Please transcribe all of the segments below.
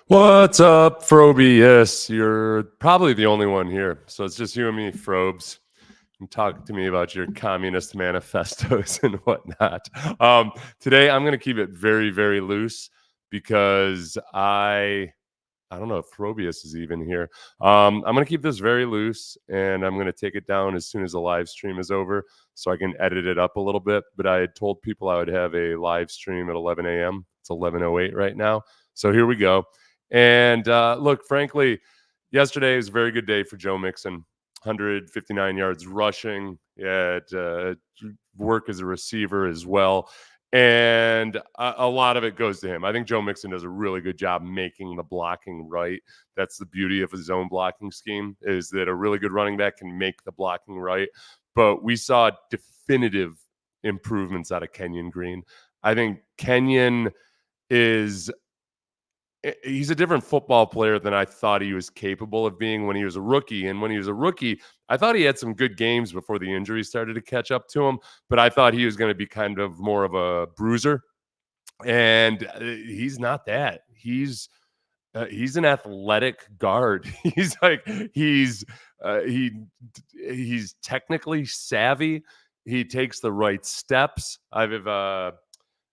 What's up, Froby? Yes, you're probably the only one here. So it's just you and me, Frobes. And talk to me about your communist manifestos and whatnot. Today, I'm going to keep it very, very loose because I don't know if Frobius is even here. I'm going to keep this very loose and I'm going to take it down as soon as the live stream is over so I can edit it up a little bit. But I had told people I would have a live stream at 11 a.m. It's 11:08 right now. So here we go. And look, frankly, yesterday was a very good day for Joe Mixon. 159 yards rushing. Yeah, work as a receiver as well. And a lot of it goes to him. I think Joe Mixon does a really good job making the blocking right. That's the beauty of his zone blocking scheme, is that a really good running back can make the blocking right. But we saw definitive improvements out of Kenyon Green. I think Kenyon is he's a different football player than I thought he was capable of being when he was a rookie. And when he was a rookie, I thought he had some good games before the injuries started to catch up to him. But I thought he was going to be kind of more of a bruiser, and he's not that. He's an athletic guard. He's he's technically savvy. He takes the right steps. I've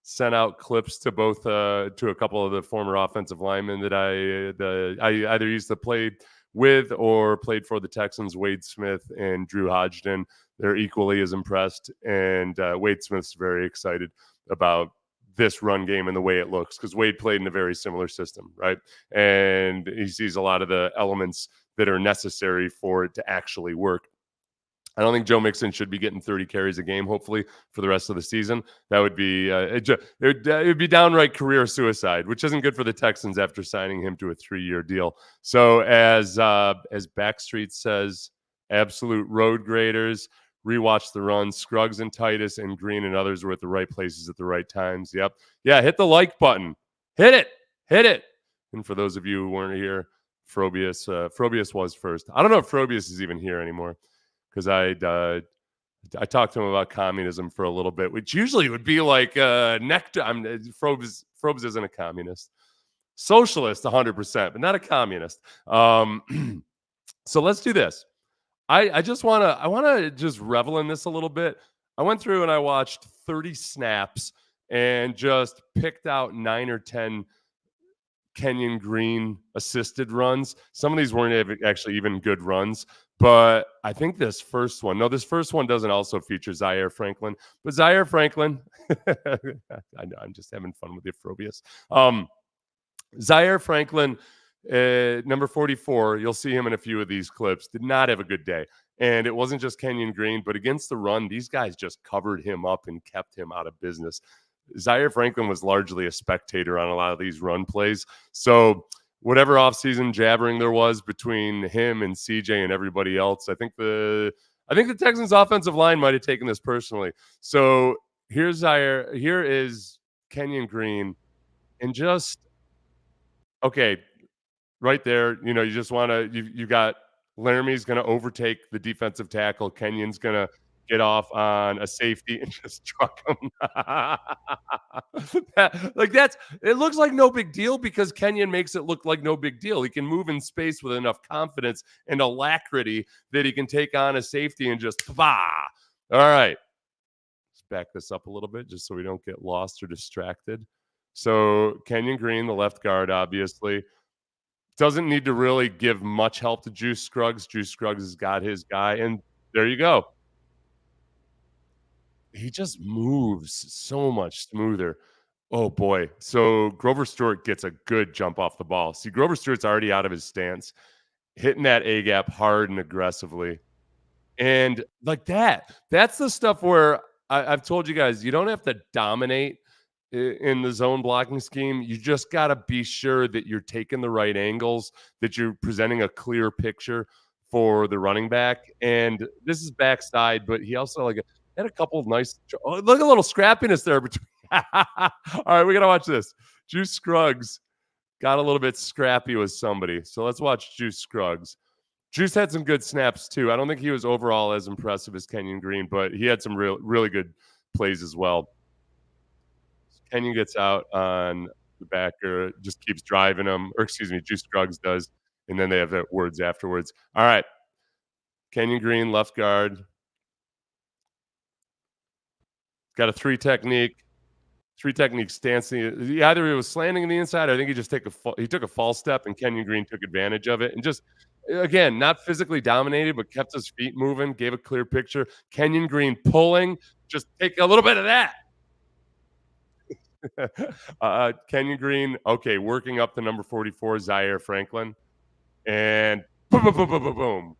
sent out clips to both to a couple of the former offensive linemen that I either used to play with or played for the Texans, Wade Smith and Drew Hodgson. They're equally as impressed, and Wade Smith's very excited about this run game and the way it looks, because Wade played in a very similar system, right? And he sees a lot of the elements that are necessary for it to actually work. I don't think Joe Mixon should be getting 30 carries a game, hopefully, for the rest of the season. That would be it would be downright career suicide, which isn't good for the Texans after signing him to a 3-year deal. So as Backstreet says, absolute road graders, rewatch the run. Scruggs and Titus and Green and others were at the right places at the right times. Yep. Yeah, hit the like button. Hit it. Hit it. And for those of you who weren't here, Frobius was first. I don't know if Frobius is even here anymore, because I talked to him about communism for a little bit, which usually would be like nectar. Frobes isn't a communist. Socialist 100%, but not a communist. So let's do this. I want to just revel in this a little bit. I went through and I watched 30 snaps and just picked out 9 or 10 Kenyon Green assisted runs. Some of these weren't actually even good runs, but I think this first one doesn't also feature Zaire Franklin, but Zaire Franklin, I know, I'm just having fun with the Frobius. Zaire Franklin, number 44, you'll see him in a few of these clips, did not have a good day. And it wasn't just Kenyon Green, but against the run, these guys just covered him up and kept him out of business. Zaire Franklin was largely a spectator on a lot of these run plays. So whatever offseason jabbering there was between him and CJ and everybody else, I think the Texans offensive line might have taken this personally. So here's Zaire. Here is Kenyon Green. And just, okay, right there, you just want to, you got Laramie's going to overtake the defensive tackle. Kenyon's going to get off on a safety and just truck him. It looks like no big deal because Kenyon makes it look like no big deal. He can move in space with enough confidence and alacrity that he can take on a safety and just, bah! All right. Let's back this up a little bit just so we don't get lost or distracted. So Kenyon Green, the left guard, obviously, doesn't need to really give much help to Juice Scruggs. Juice Scruggs has got his guy, and there you go. He just moves so much smoother. Oh, boy. So Grover Stewart gets a good jump off the ball. See, Grover Stewart's already out of his stance, hitting that A-gap hard and aggressively. And like that's the stuff where I've told you guys, you don't have to dominate in the zone blocking scheme. You just got to be sure that you're taking the right angles, that you're presenting a clear picture for the running back. And this is backside, but he also had a couple of nice, look, a little scrappiness there between. All right, we got to watch this. Juice Scruggs got a little bit scrappy with somebody. So let's watch Juice Scruggs. Juice had some good snaps too. I don't think he was overall as impressive as Kenyon Green, but he had some really good plays as well. Kenyon gets out on the backer just keeps driving them, or excuse me, Juice Scruggs does, and then they have their words afterwards. All right, Kenyon Green, left guard, got a three technique stance. Either he was slanting in the inside, or I think he took a false step, and Kenyon Green took advantage of it, and just again, not physically dominated, but kept his feet moving, gave a clear picture. Kenyon Green pulling, just take a little bit of that. Kenyon Green, okay, working up to number 44, Zaire Franklin, and boom, boom, boom, boom, boom, boom.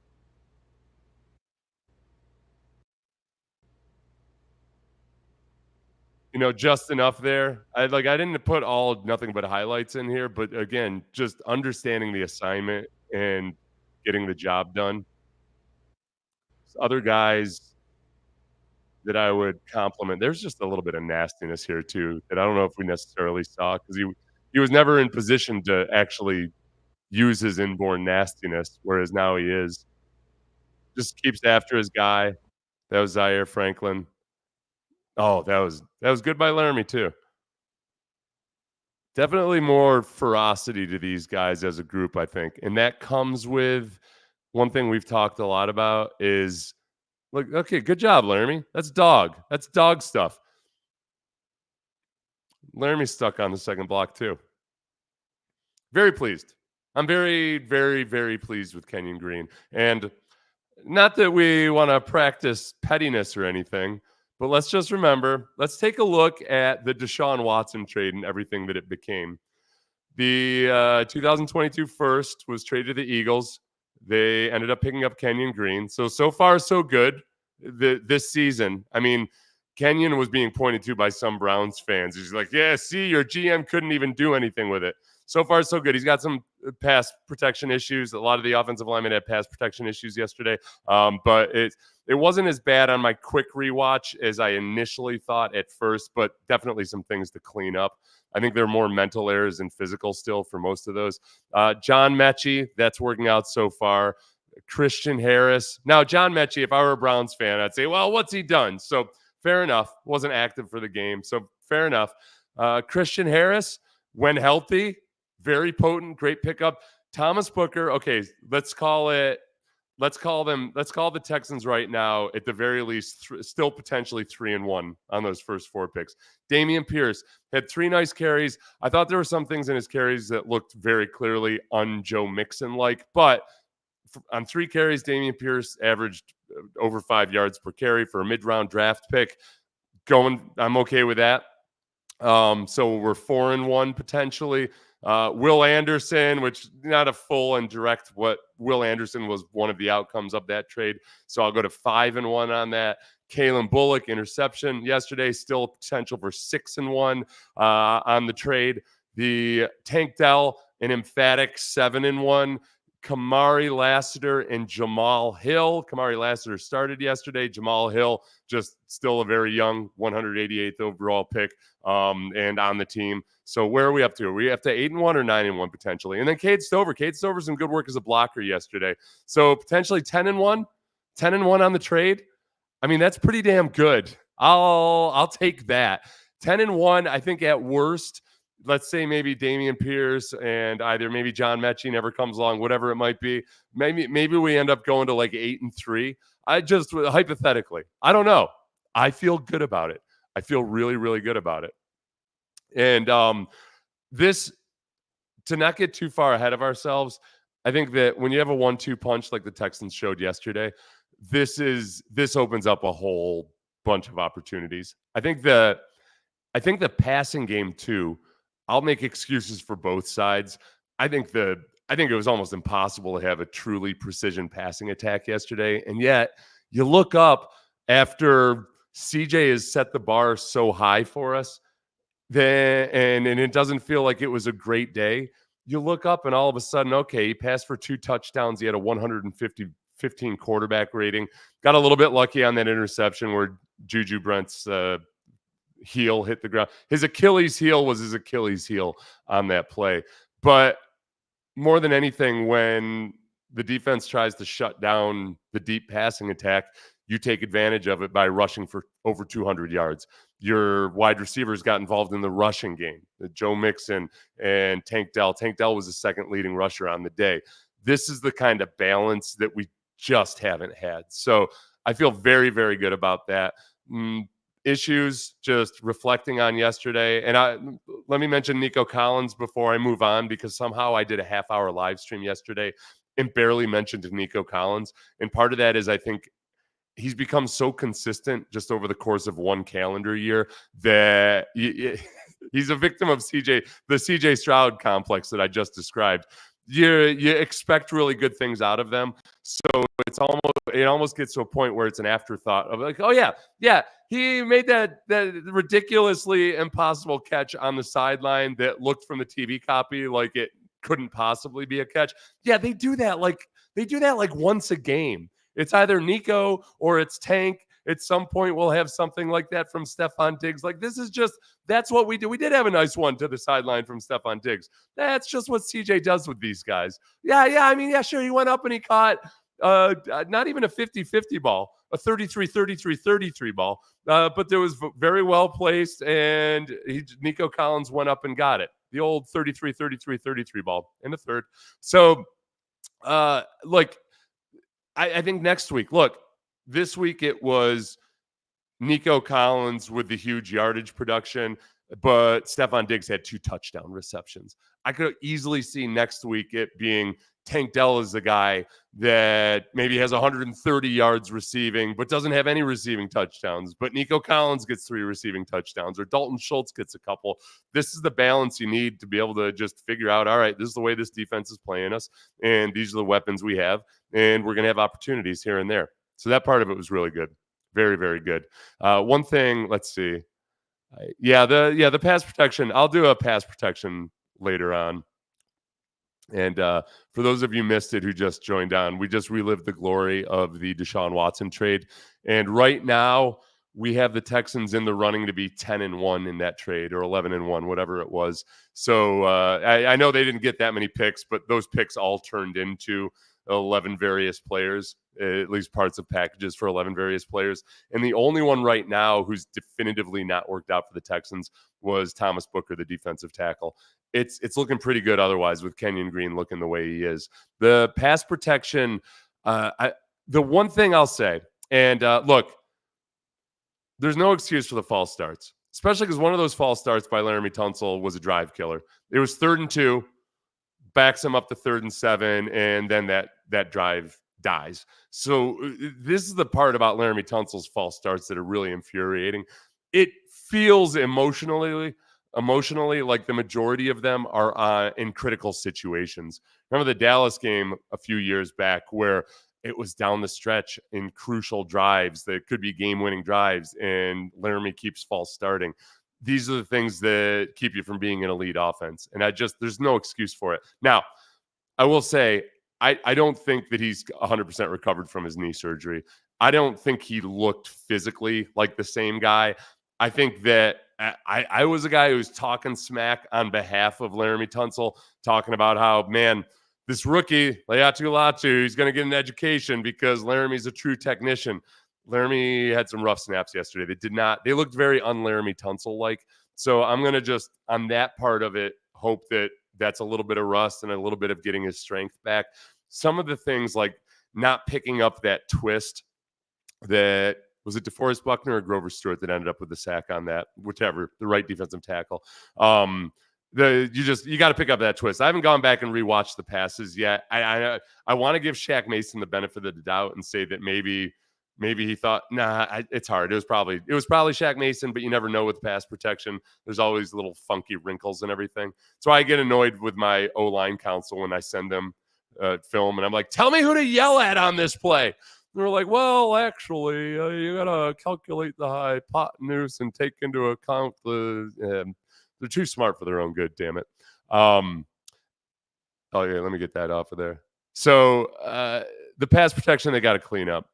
Just enough there. I didn't put all nothing but highlights in here, but again, just understanding the assignment and getting the job done. Other guys that I would compliment, there's just a little bit of nastiness here too that I don't know if we necessarily saw because he was never in position to actually use his inborn nastiness, whereas now he is. Just keeps after his guy. That was Zaire Franklin. Oh, that was good by Laramie too. Definitely more ferocity to these guys as a group, I think, and that comes with one thing we've talked a lot about is, look, okay, good job, Laramie. That's dog. That's dog stuff. Laramie's stuck on the second block too. Very pleased. I'm very, very, very pleased with Kenyon Green. And not that we want to practice pettiness or anything, but let's just remember, let's take a look at the Deshaun Watson trade and everything that it became. The 2022 first was traded to the Eagles. They ended up picking up Kenyon Green. So far, so good this season. I mean, Kenyon was being pointed to by some Browns fans. He's like, yeah, see, your GM couldn't even do anything with it. So far, so good. He's got some pass protection issues. A lot of the offensive linemen had pass protection issues yesterday, but it wasn't as bad on my quick rewatch as I initially thought at first, but definitely some things to clean up. I think there are more mental errors than physical still for most of those. John Mechie, that's working out so far. Christian Harris. Now, John Mechie, if I were a Browns fan, I'd say, well, what's he done? So fair enough. Wasn't active for the game. So fair enough. Christian Harris, when healthy, very potent, great pickup. Thomas Booker, okay, let's call the Texans right now at the very least still potentially 3-1 on those first four picks. Dameon Pierce had 3 nice carries. I thought there were some things in his carries that looked very clearly un-Joe Mixon like, but on 3 carries, Dameon Pierce averaged over 5 yards per carry for a mid-round draft pick. I'm okay with that. So we're 4-1 potentially. Will Anderson, which not a full and direct, what Will Anderson was one of the outcomes of that trade. So I'll go to 5-1 on that. Kalen Bullock, interception yesterday, still potential for 6-1 on the trade. The Tank Dell, an emphatic 7-1. Kamari Lassiter and Jamal Hill. Kamari Lassiter started yesterday. Jamal Hill, just still a very young 188th overall pick and on the team. So where are we up to? Are we up to 8-1 or 9-1 potentially? And then Cade Stover. Cade Stover some good work as a blocker yesterday. So potentially 10-1, 10-1 on the trade. I mean, that's pretty damn good. I'll take that. 10-1, I think at worst, let's say maybe Dameon Pierce and either maybe John Mechie never comes along, whatever it might be. Maybe we end up going to like 8-3. I just hypothetically, I don't know. I feel good about it. I feel really, really good about it. And this, to not get too far ahead of ourselves, I think that when you have a 1-2 punch like the Texans showed yesterday, this opens up a whole bunch of opportunities. I think the passing game too. I'll make excuses for both sides. I think it was almost impossible to have a truly precision passing attack yesterday. And yet you look up after CJ has set the bar so high for us, and it doesn't feel like it was a great day. You look up and all of a sudden, okay, he passed for 2 touchdowns. He had a 15 quarterback rating. Got a little bit lucky on that interception where Juju Brent's heel hit the ground. His Achilles heel was his Achilles heel on that play. But more than anything, when the defense tries to shut down the deep passing attack, you take advantage of it by rushing for over 200 yards. your wide receivers got involved in the rushing game. Joe Mixon and Tank Dell. Tank Dell was the second leading rusher on the day. This is the kind of balance that we just haven't had. So I feel very, very good about that. Issues, just reflecting on yesterday. And let me mention Nico Collins before I move on, because somehow I did a half-hour live stream yesterday and barely mentioned Nico Collins. And part of that is I think he's become so consistent just over the course of one calendar year that he's a victim of the CJ Stroud complex that I just described. You expect really good things out of them, so it almost gets to a point where it's an afterthought of like, oh yeah, he made that ridiculously impossible catch on the sideline that looked from the TV copy like it couldn't possibly be a catch. Yeah, they do that like once a game. It's either Nico or it's Tank. At some point, we'll have something like that from Stephon Diggs. Like, this is just, that's what we do. We did have a nice one to the sideline from Stephon Diggs. That's just what CJ does with these guys. Yeah. I mean, yeah, sure. He went up and he caught not even a 50-50 ball, a 33-33-33 ball. But there was very well placed, and Nico Collins went up and got it. The old 33-33-33 ball in the third. So, I think next week, look, this week it was Nico Collins with the huge yardage production, but Stephon Diggs had 2 touchdown receptions. I could easily see next week it being Tank Dell is the guy that maybe has 130 yards receiving, but doesn't have any receiving touchdowns. But Nico Collins gets 3 receiving touchdowns, or Dalton Schultz gets a couple. This is the balance you need to be able to just figure out, all right, this is the way this defense is playing us, and these are the weapons we have, and we're going to have opportunities here and there. So that part of it was really good. Very, very good. One thing, let's see. The pass protection. I'll do a pass protection later on. And for those of you missed it who just joined on, we just relived the glory of the Deshaun Watson trade. And right now, we have the Texans in the running to be 10-1 in that trade, or 11-1, whatever it was. So I know they didn't get that many picks, but those picks all turned into 11 various players, at least parts of packages for 11 various players. And the only one right now who's definitively not worked out for the Texans was Thomas Booker, the defensive tackle. It's looking pretty good otherwise, with Kenyon Green looking the way he is. The pass protection, the one thing I'll say, and look, there's no excuse for the false starts, especially because one of those false starts by Laramie Tunsil was a drive killer. It was 3rd and 2, backs him up to 3rd and 7, and then that drive dies. So this is the part about Laramie Tunsil's false starts that are really infuriating. It feels emotionally like the majority of them are in critical situations. Remember the Dallas game a few years back where it was down the stretch in crucial drives that could be game-winning drives, and Laramie keeps false starting. These are the things that keep you from being an elite offense. And there's no excuse for it. Now, I will say, I don't think that he's 100% recovered from his knee surgery. I don't think he looked physically like the same guy. I think that I was a guy who was talking smack on behalf of Laramie Tunsil, talking about how, man, this rookie, Leatu Latu, he's going to get an education because Laramie's a true technician. Laramie had some rough snaps yesterday. They looked very un-Laramie Tunsil-like. So I'm going to just, on that part of it, hope that that's a little bit of rust and a little bit of getting his strength back. Some of the things like not picking up that twist that, was it DeForest Buckner or Grover Stewart that ended up with the sack on that? Whichever, the right defensive tackle. You got to pick up that twist. I haven't gone back and rewatched the passes yet. I want to give Shaq Mason the benefit of the doubt and say that maybe he thought, it's hard. It was probably Shaq Mason, but you never know with pass protection. There's always little funky wrinkles and everything. So I get annoyed with my O-line counsel when I send them film, and I'm like, tell me who to yell at on this play. And they're like, well, actually, you got to calculate the hypotenuse and take into account they're too smart for their own good, damn it. Oh, yeah, let me get that off of there. So the pass protection, they got to clean up.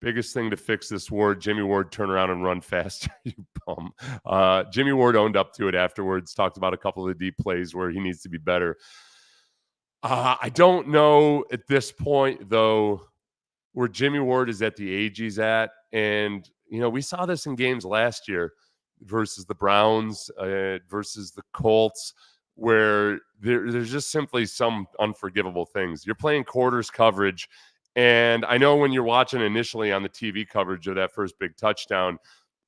Biggest thing to fix this, Ward. Jimmy Ward, turn around and run faster, you bum. Jimmy Ward owned up to it afterwards, talked about a couple of deep plays where he needs to be better. I don't know at this point, though, where Jimmy Ward is at the age he's at, and we saw this in games last year versus the Browns, versus the Colts, where there's just simply some unforgivable things. You're playing quarters coverage, and I know when you're watching initially on the TV coverage of that first big touchdown,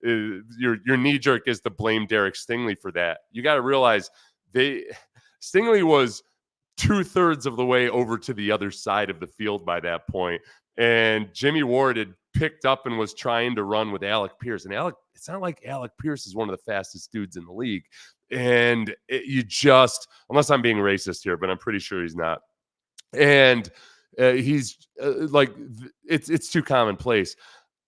your knee jerk is to blame Derek Stingley for that. You got to realize Stingley was 2/3 of the way over to the other side of the field by that point. And Jimmy Ward had picked up and was trying to run with Alec Pierce. And it's not like Alec Pierce is one of the fastest dudes in the league. And unless I'm being racist here, but I'm pretty sure he's not. And he's it's too commonplace.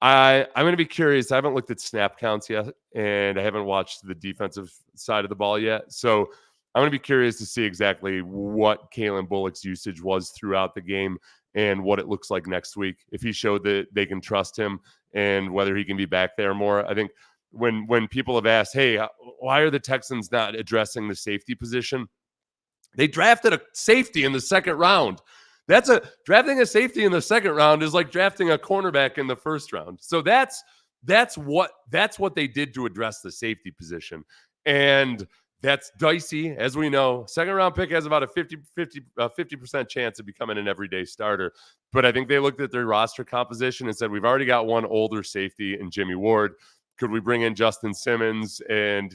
I'm going to be curious. I haven't looked at snap counts yet, and I haven't watched the defensive side of the ball yet. So I'm going to be curious to see exactly what Kalen Bullock's usage was throughout the game and what it looks like next week. If he showed that they can trust him and whether he can be back there more. I think when people have asked, hey, why are the Texans not addressing the safety position? They drafted a safety in the second round. Drafting a safety in the second round is like drafting a cornerback in the first round. So that's what they did to address the safety position. And that's dicey, as we know. Second round pick has about a 50% chance of becoming an everyday starter. But I think they looked at their roster composition and said, we've already got one older safety in Jimmy Ward. Could we bring in Justin Simmons and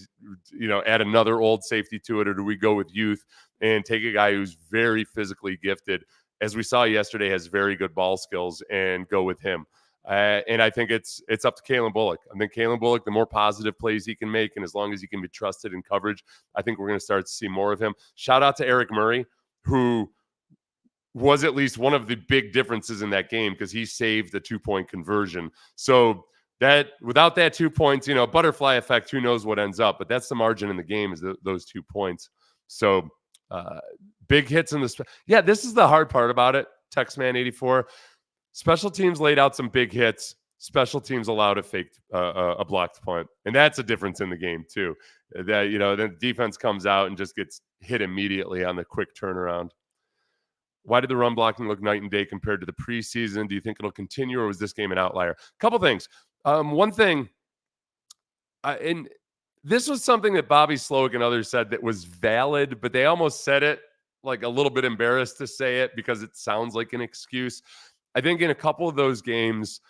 add another old safety to it, or do we go with youth and take a guy who's very physically gifted, as we saw yesterday, has very good ball skills, and go with him? And I think it's up to Kalen Bullock. I think Kalen Bullock, the more positive plays he can make, and as long as he can be trusted in coverage, I think we're going to start to see more of him. Shout out to Eric Murray, who was at least one of the big differences in that game because he saved a 2-point conversion. So that without that 2 points, butterfly effect, who knows what ends up, but that's the margin in the game is those 2 points. So big hits in this. Yeah, this is the hard part about it. Texman84. Special teams laid out some big hits. Special teams allowed a blocked punt. And that's a difference in the game too. That, the defense comes out and just gets hit immediately on the quick turnaround. Why did the run blocking look night and day compared to the preseason? Do you think it'll continue, or was this game an outlier? Couple things. One thing, and this was something that Bobby Slowick and others said that was valid, but they almost said it like a little bit embarrassed to say it because it sounds like an excuse. I think in a couple of those games,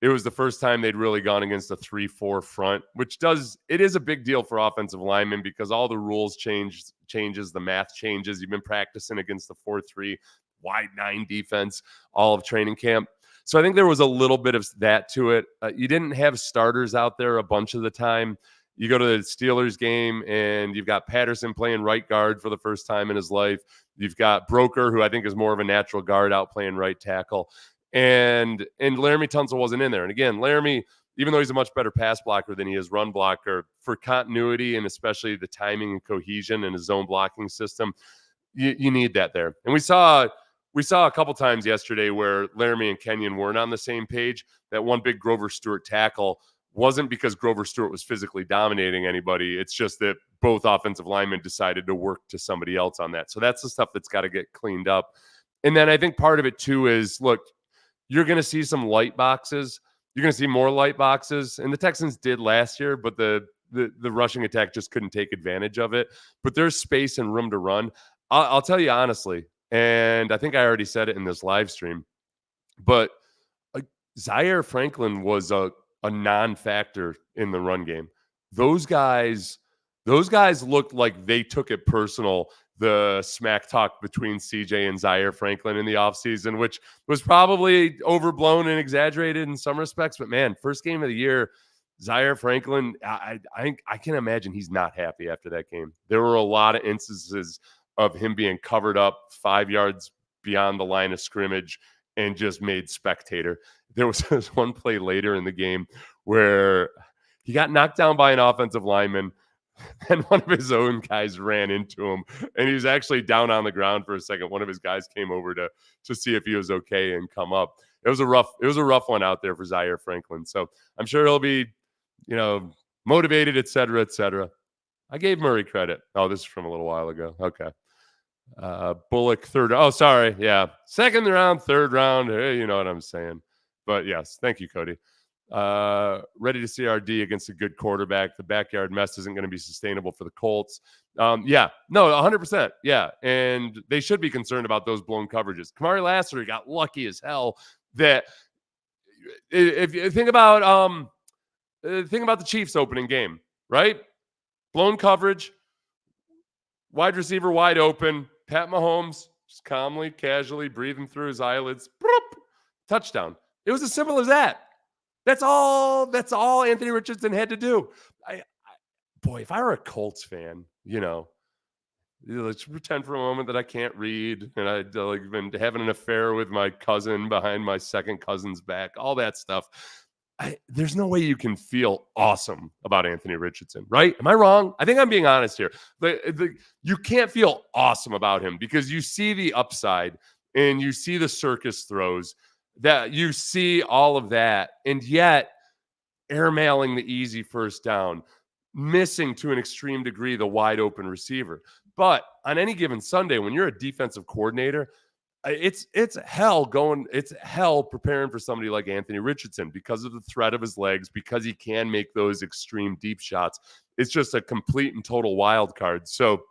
it was the first time they'd really gone against a 3-4 front, which it is a big deal for offensive linemen because all the rules changes, the math changes. You've been practicing against the 4-3 wide 9 defense all of training camp. So I think there was a little bit of that to it. You didn't have starters out there a bunch of the time. You go to the Steelers game and you've got Patterson playing right guard for the first time in his life. You've got Broker, who I think is more of a natural guard, out playing right tackle. And Laramie Tunsil wasn't in there. And again, Laramie, even though he's a much better pass blocker than he is run blocker, for continuity and especially the timing and cohesion in his zone blocking system, you need that there. And we saw a couple times yesterday where Laramie and Kenyon weren't on the same page. That one big Grover Stewart tackle wasn't because Grover Stewart was physically dominating anybody. It's just that both offensive linemen decided to work to somebody else on that. So that's the stuff that's got to get cleaned up. And then I think part of it too is, look, you're going to see some light boxes. You're going to see more light boxes. And the Texans did last year, but the rushing attack just couldn't take advantage of it. But there's space and room to run. I'll tell you honestly, and I think I already said it in this live stream, but Zaire Franklin was a non-factor in the run game. Those guys looked like they took it personal, the smack talk between CJ and Zaire Franklin in the offseason, which was probably overblown and exaggerated in some respects. But man, first game of the year, Zaire Franklin, I can imagine he's not happy after that game. There were a lot of instances of him being covered up 5 yards beyond the line of scrimmage and just made spectator. There was this one play later in the game where he got knocked down by an offensive lineman, and one of his own guys ran into him, and he was actually down on the ground for a second. One of his guys came over to see if he was okay and come up. It was a rough one out there for Zaire Franklin. So I'm sure he'll be, motivated, et cetera, et cetera. I gave Murray credit. Oh, this is from a little while ago. Okay. Bullock, third. Oh, sorry. Yeah. Second round, third round. You know what I'm saying. But yes, thank you, Cody. Ready to see RD against a good quarterback. The backyard mess isn't going to be sustainable for the Colts. Yeah, no, 100%. Yeah, and they should be concerned about those blown coverages. Kamari Lassiter got lucky as hell that if you think about the Chiefs opening game, right? Blown coverage, wide receiver wide open, Pat Mahomes just calmly, casually breathing through his eyelids, bloop, touchdown. It was as simple as that. That's all Anthony Richardson had to do. Boy, if I were a Colts fan, let's pretend for a moment that I can't read and I've been having an affair with my cousin behind my second cousin's back, all that stuff. There's no way you can feel awesome about Anthony Richardson, right? Am I wrong? I think I'm being honest here. You can't feel awesome about him because you see the upside and you see the circus throws, that you see all of that, and yet airmailing the easy first down, missing to an extreme degree the wide open receiver. But on any given Sunday, when you're a defensive coordinator, it's hell preparing for somebody like Anthony Richardson because of the threat of his legs, because he can make those extreme deep shots. It's just a complete and total wild card. So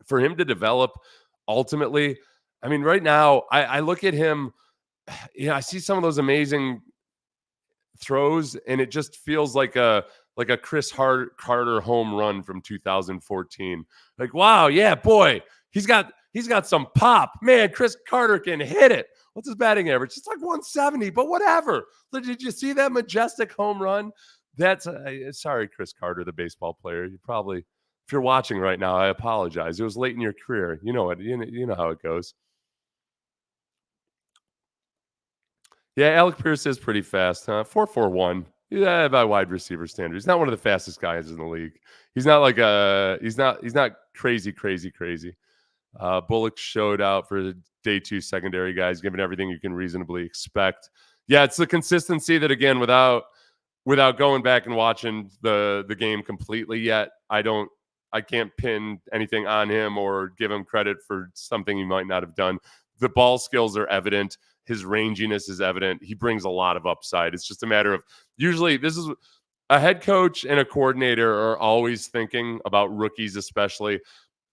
for him to develop ultimately, I mean, right now I look at him, I see some of those amazing throws and it just feels like a Chris Carter home run from 2014. Like, wow, yeah, boy, he's got some pop. Man, Chris Carter can hit it. What's his batting average? It's like 170, but whatever. So did you see that majestic home run? That's sorry, Chris Carter, the baseball player. You probably, if you're watching right now, I apologize. It was late in your career. You know what? You know how it goes. Yeah, Alec Pierce is pretty fast, huh? 4.41. Yeah, by wide receiver standards. He's not one of the fastest guys in the league. He's not like he's not crazy. Bullock showed out for the day 2 secondary guys, given everything you can reasonably expect. Yeah, it's the consistency that, again, without going back and watching the game completely yet, I can't pin anything on him or give him credit for something he might not have done. The ball skills are evident. His ranginess is evident. He brings a lot of upside. It's just a matter of, usually this is a head coach and a coordinator are always thinking about rookies, especially.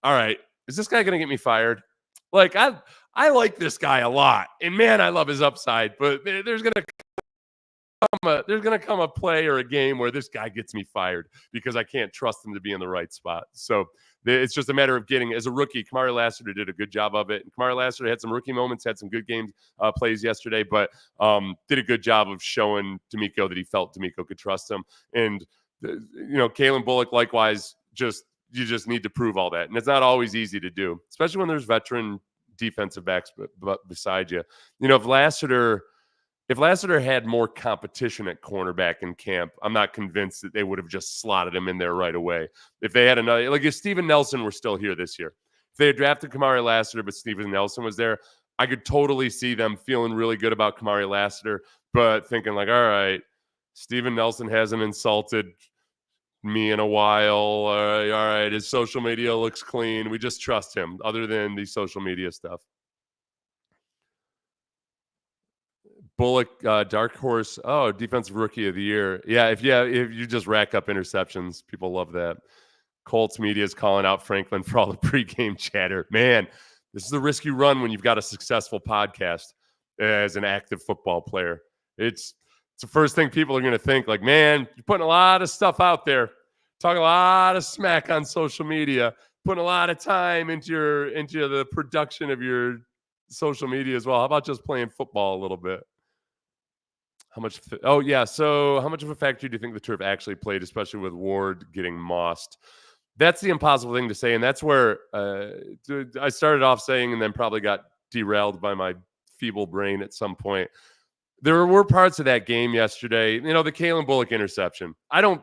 All right, is this guy going to get me fired? Like, I like this guy a lot, and man, I love his upside. But there's going to come a play or a game where this guy gets me fired because I can't trust him to be in the right spot. So it's just a matter of getting, as a rookie, Kamari Lassiter did a good job of it. And Kamari Lassiter had some rookie moments, had some good game plays yesterday, but did a good job of showing DeMeco that he felt DeMeco could trust him. And, Kalen Bullock, likewise, you just need to prove all that. And it's not always easy to do, especially when there's veteran defensive backs beside you. If Lassiter had more competition at cornerback in camp, I'm not convinced that they would have just slotted him in there right away. If they had another, like if Steven Nelson were still here this year, if they had drafted Kamari Lassiter, but Steven Nelson was there, I could totally see them feeling really good about Kamari Lassiter, but thinking like, all right, Steven Nelson hasn't insulted me in a while. All right, his social media looks clean. We just trust him other than the social media stuff. Bullock, dark horse. Oh, defensive rookie of the year. Yeah, if you just rack up interceptions, people love that. Colts media is calling out Franklin for all the pregame chatter. Man, this is the risk you run when you've got a successful podcast as an active football player. It's the first thing people are going to think, like, man, you're putting a lot of stuff out there, talking a lot of smack on social media, putting a lot of time into the production of your social media as well. How about just playing football a little bit? How much? So how much of a factor do you think the turf actually played, especially with Ward getting mossed? That's the impossible thing to say, and that's where I started off saying, and then probably got derailed by my feeble brain at some point. There were parts of that game yesterday, the Kalen Bullock interception. I don't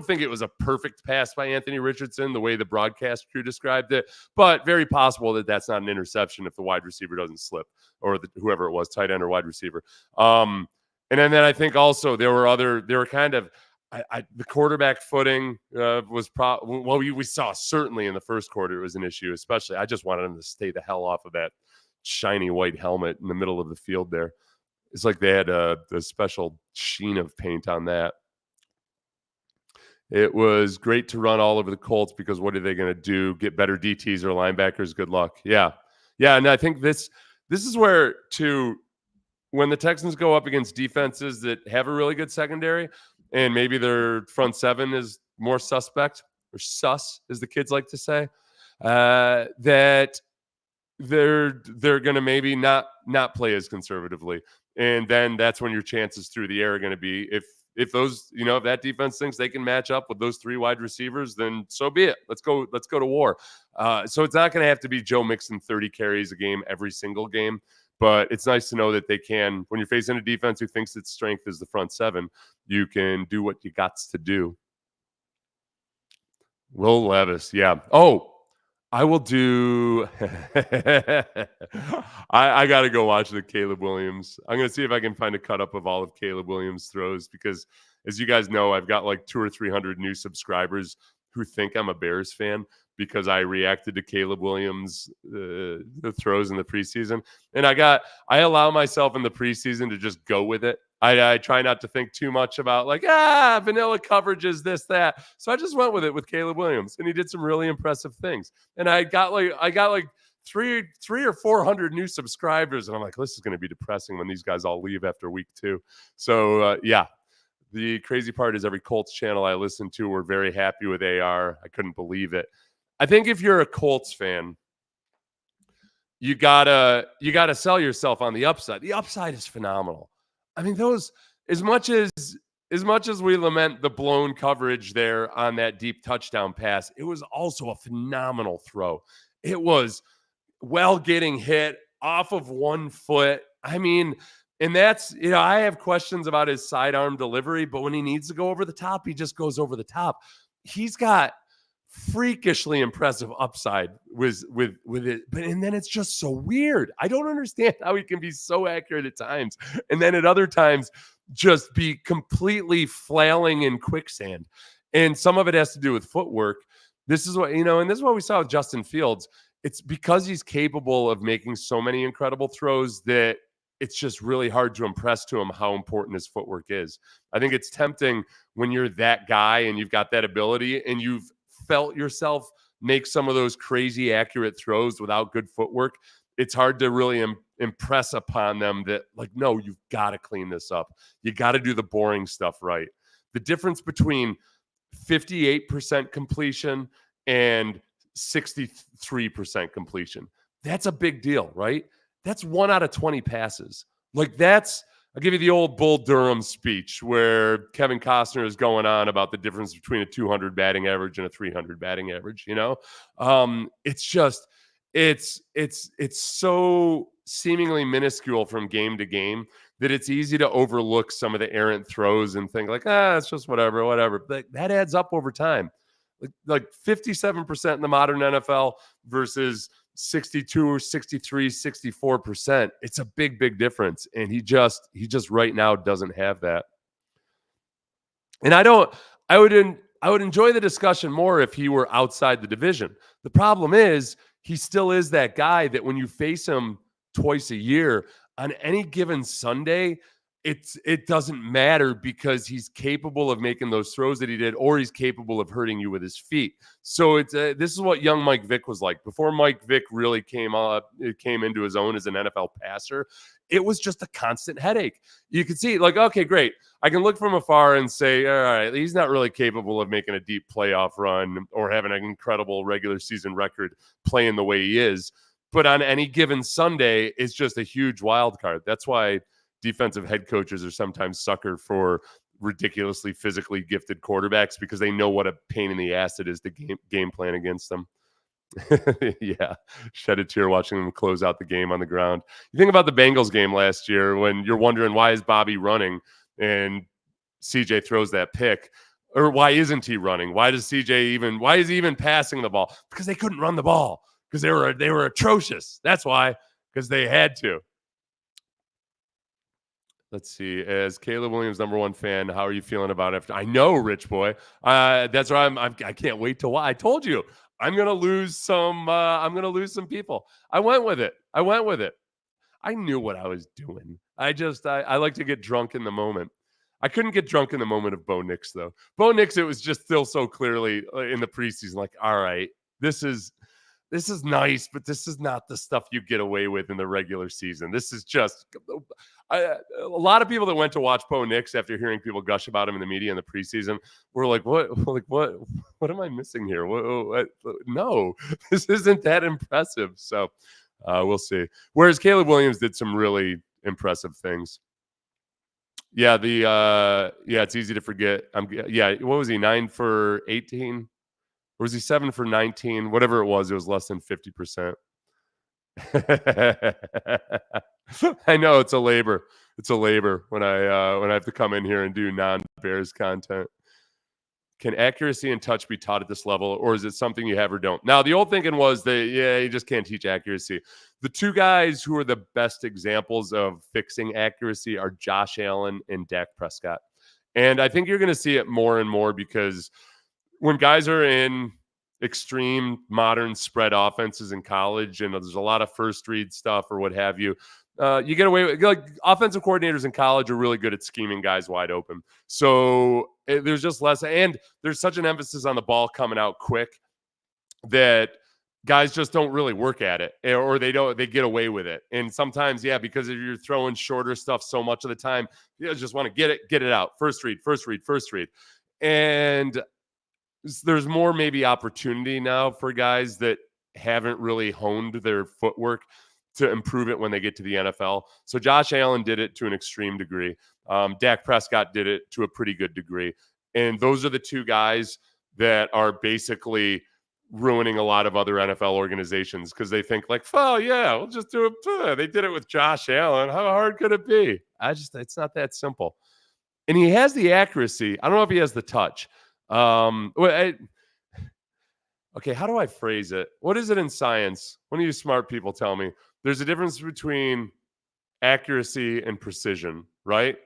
think it was a perfect pass by Anthony Richardson, the way the broadcast crew described it, but very possible that that's not an interception if the wide receiver doesn't slip, or whoever it was, tight end or wide receiver. And then I think also the quarterback footing was we saw certainly in the first quarter it was an issue, especially I just wanted him to stay the hell off of that shiny white helmet in the middle of the field there. It's like they had a special sheen of paint on that. It was great to run all over the Colts because what are they going to do? Get better DTs or linebackers? Good luck. Yeah. Yeah. And I think this is where, too, when the Texans go up against defenses that have a really good secondary and maybe their front seven is more suspect or sus, as the kids like to say, that they're going to maybe not play as conservatively. And then that's when your chances through the air are going to be, if those, if that defense thinks they can match up with those three wide receivers, then so be it. Let's go to war. So it's not going to have to be Joe Mixon 30 carries a game every single game, but it's nice to know that they can, when you're facing a defense who thinks its strength is the front seven, you can do what you got to do. Will Levis, yeah. Oh, I will do. I got to go watch the Caleb Williams. I'm going to see if I can find a cut up of all of Caleb Williams' throws because, as you guys know, I've got like 200 or 300 new subscribers who think I'm a Bears fan because I reacted to Caleb Williams' the throws in the preseason, and I allow myself in the preseason to just go with it. I try not to think too much about like, vanilla coverage is this, that. So I just went with it with Caleb Williams, and he did some really impressive things. And I got like three or 400 new subscribers, and I'm like, this is going to be depressing when these guys all leave after week 2. So yeah, the crazy part is every Colts channel I listened to were very happy with AR. I couldn't believe it. I think if you're a Colts fan, you gotta sell yourself on the upside. The upside is phenomenal. I mean, those, as much as we lament the blown coverage there on that deep touchdown pass, it was also a phenomenal throw. It was getting hit off of one foot. I mean, and that's, I have questions about his sidearm delivery, but when he needs to go over the top, he just goes over the top. He's got freakishly impressive upside with it, and then it's just so weird. I don't understand how he can be so accurate at times and then at other times just be completely flailing in quicksand. And some of it has to do with footwork. This is what, and this is what we saw with Justin Fields. It's because he's capable of making so many incredible throws that it's just really hard to impress to him how important his footwork is. I think it's tempting when you're that guy and you've got that ability and you've felt yourself make some of those crazy accurate throws without good footwork. It's hard to really impress upon them that, like, no, you've got to clean this up. You got to do the boring stuff right. The difference between 58% completion and 63% completion, that's a big deal, right? That's 1 out of 20 passes. Like, I'll give you the old Bull Durham speech where Kevin Costner is going on about the difference between a 200 batting average and a 300 batting average. It's just, it's so seemingly minuscule from game to game that it's easy to overlook some of the errant throws and think like, it's just whatever. But that adds up over time. Like 57% in the modern NFL versus 62 or 63, 64%. It's a big difference. And he just right now doesn't have that. And I would enjoy the discussion more if he were outside the division. The problem is he still is that guy that when you face him twice a year on any given Sunday, it doesn't matter because he's capable of making those throws that he did, or he's capable of hurting you with his feet. So this is what young Mike Vick was like before Mike Vick really came into his own as an NFL passer. It was just a constant headache. You could see, like, okay, great. I can look from afar and say, all right, he's not really capable of making a deep playoff run or having an incredible regular season record playing the way he is. But on any given Sunday, it's just a huge wild card. That's why defensive head coaches are sometimes sucker for ridiculously physically gifted quarterbacks because they know what a pain in the ass it is to game plan against them. Yeah, shed a tear watching them close out the game on the ground. You think about the Bengals game last year when you're wondering why is Bobby running and CJ throws that pick, or why isn't he running? Why is he even passing the ball? Because they couldn't run the ball because they were atrocious. That's why, because they had to. Let's see. As Caleb Williams' #1 fan, how are you feeling about it? I know, Rich Boy. That's why I can't wait to watch. I told you I'm gonna lose some. I'm gonna lose some people. I went with it. I knew what I was doing. I like to get drunk in the moment. I couldn't get drunk in the moment of Bo Nix though. Bo Nix, it was just still so clearly in the preseason, like, all right, this is this is nice, but this is not the stuff you get away with in the regular season. This is just a lot of people that went to watch Bo Nix after hearing people gush about him in the media in the preseason were like, "What? Like what am I missing here? No, this isn't that impressive." So we'll see. Whereas Caleb Williams did some really impressive things. Yeah, yeah, it's easy to forget. Yeah, what was he? 9 for 18, or was he 7 for 19? Whatever it was less than 50%. I know it's a labor. It's a labor when I have to come in here and do non-Bears content. Can accuracy and touch be taught at this level, or is it something you have or don't? Now, the old thinking was that, yeah, you just can't teach accuracy. The two guys who are the best examples of fixing accuracy are Josh Allen and Dak Prescott. And I think you're going to see it more and more because when guys are in extreme modern spread offenses in college and there's a lot of first read stuff or what have you, you get away with, like, offensive coordinators in college are really good at scheming guys wide open. So there's just less, and there's such an emphasis on the ball coming out quick that guys just don't really work at it, or they get away with it. And sometimes, yeah, because if you're throwing shorter stuff so much of the time, you just want to get it out. First read, first read, first read. And there's more maybe opportunity now for guys that haven't really honed their footwork to improve it when they get to the NFL. So Josh Allen did it to an extreme degree. Dak Prescott did it to a pretty good degree. And those are the two guys that are basically ruining a lot of other NFL organizations because they think like, oh yeah, we'll just do it. They did it with Josh Allen. How hard could it be? It's not that simple. And he has the accuracy. I don't know if he has the touch. Okay, how do I phrase it? What is it in science? One of you smart people tell me. There's a difference between accuracy and precision, right?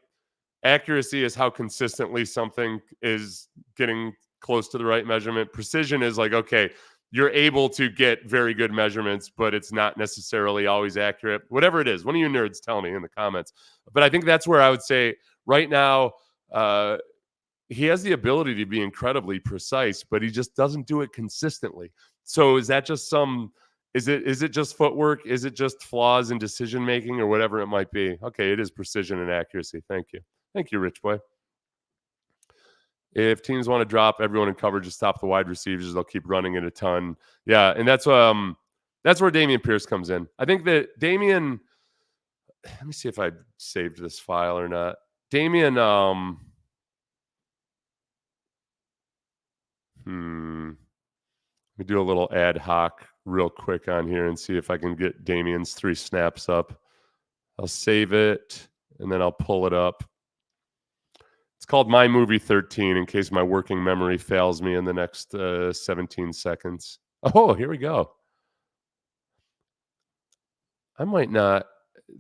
Accuracy is how consistently something is getting close to the right measurement. Precision is like, okay, you're able to get very good measurements, but it's not necessarily always accurate. Whatever it is, one of you nerds tell me in the comments. But I think that's where I would say right now, he has the ability to be incredibly precise, but he just doesn't do it consistently. So is that just is it just footwork? Is it just flaws in decision making or whatever it might be? Okay, it is precision and accuracy. Thank you. Thank you, Rich Boy. If teams want to drop everyone in coverage to stop the wide receivers, they'll keep running it a ton. Yeah, and that's where Dameon Pierce comes in. I think that Dameon, let me see if I saved this file or not. Dameon, let me do a little ad hoc real quick on here and see if I can get Dameon's 3 snaps up. I'll save it and then I'll pull it up. It's called My Movie 13 in case my working memory fails me in the next 17 seconds. Oh, here we go. I might not.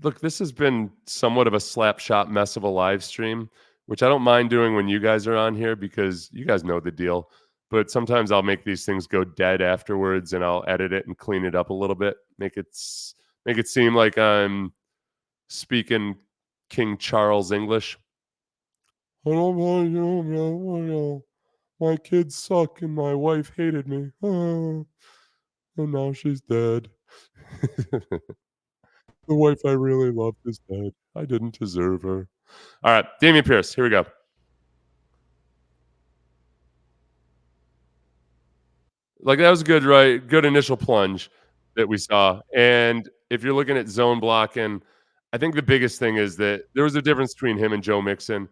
Look, this has been somewhat of a slap shot mess of a live stream, which I don't mind doing when you guys are on here because you guys know the deal. But sometimes I'll make these things go dead afterwards and I'll edit it and clean it up a little bit, make it seem like I'm speaking King Charles English. I don't want my kids suck and my wife hated me. And now she's dead. The wife I really loved is dead. I didn't deserve her. All right, Dameon Pierce, here we go. Like that was a good, right? Good initial plunge that we saw. And if you're looking at zone blocking, I think the biggest thing is that there was a difference between him and Joe Mixon.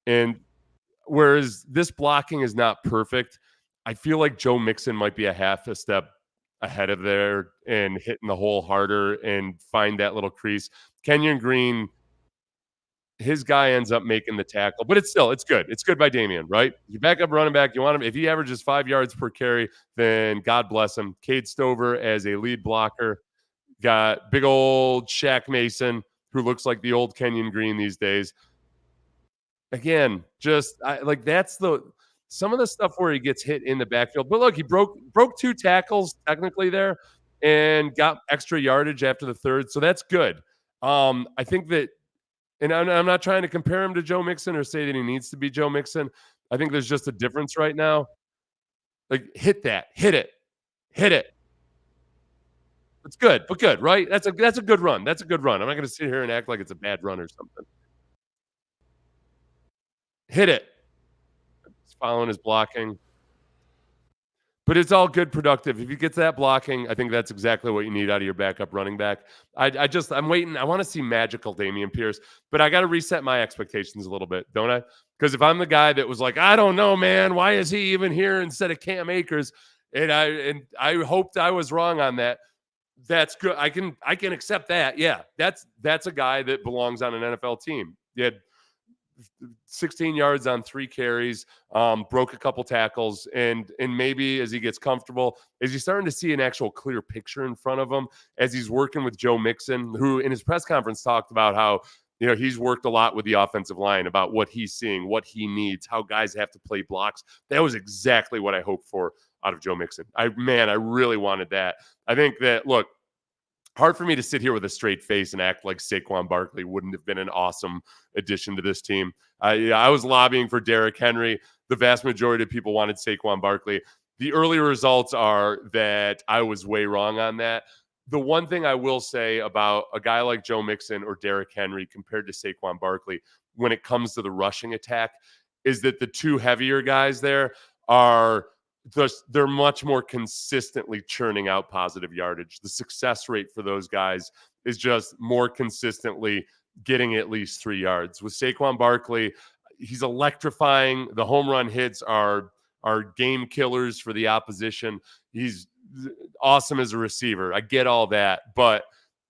And whereas this blocking is not perfect, I feel like Joe Mixon might be a half a step ahead of there and hitting the hole harder and find that little crease. Kenyon Green, his guy ends up making the tackle, but it's good. It's good by Dameon, right? You back up running back, you want him. If he averages 5 yards per carry, then God bless him. Cade Stover as a lead blocker. Got big old Shaq Mason, who looks like the old Kenyon Green these days. Again, just that's some of the stuff where he gets hit in the backfield. But look, he broke 2 tackles technically there and got extra yardage after the third. So that's good. I think that, and I'm not trying to compare him to Joe Mixon or say that he needs to be Joe Mixon. I think there's just a difference right now. Like, hit it. It's good, but good, right? That's a good run. That's a good run. I'm not gonna sit here and act like it's a bad run or something. Hit it. He's following his blocking. But it's all good productive. If he gets that blocking, I think that's exactly what you need out of your backup running back. I'm waiting. I want to see magical Dameon Pierce, but I got to reset my expectations a little bit, don't I? Because if I'm the guy that was like, I don't know, man, why is he even here instead of Cam Akers? And I hoped I was wrong on that. That's good. I can accept that. Yeah, that's a guy that belongs on an NFL team. Yeah, 16 yards on 3 carries, broke a couple tackles, and maybe as he gets comfortable, is he starting to see an actual clear picture in front of him as he's working with Joe Mixon, who in his press conference talked about how he's worked a lot with the offensive line about what he's seeing, what he needs, how guys have to play blocks. That was exactly what I hoped for out of Joe Mixon. I really wanted that. I think that, look, hard for me to sit here with a straight face and act like Saquon Barkley wouldn't have been an awesome addition to this team. I was lobbying for Derrick Henry. The vast majority of people wanted Saquon Barkley. The early results are that I was way wrong on that. The one thing I will say about a guy like Joe Mixon or Derrick Henry compared to Saquon Barkley when it comes to the rushing attack is that the two heavier guys there are they're much more consistently churning out positive yardage. The success rate for those guys is just more consistently getting at least 3 yards. With Saquon Barkley, he's electrifying. The home run hits are game killers for the opposition. He's awesome as a receiver. I get all that, but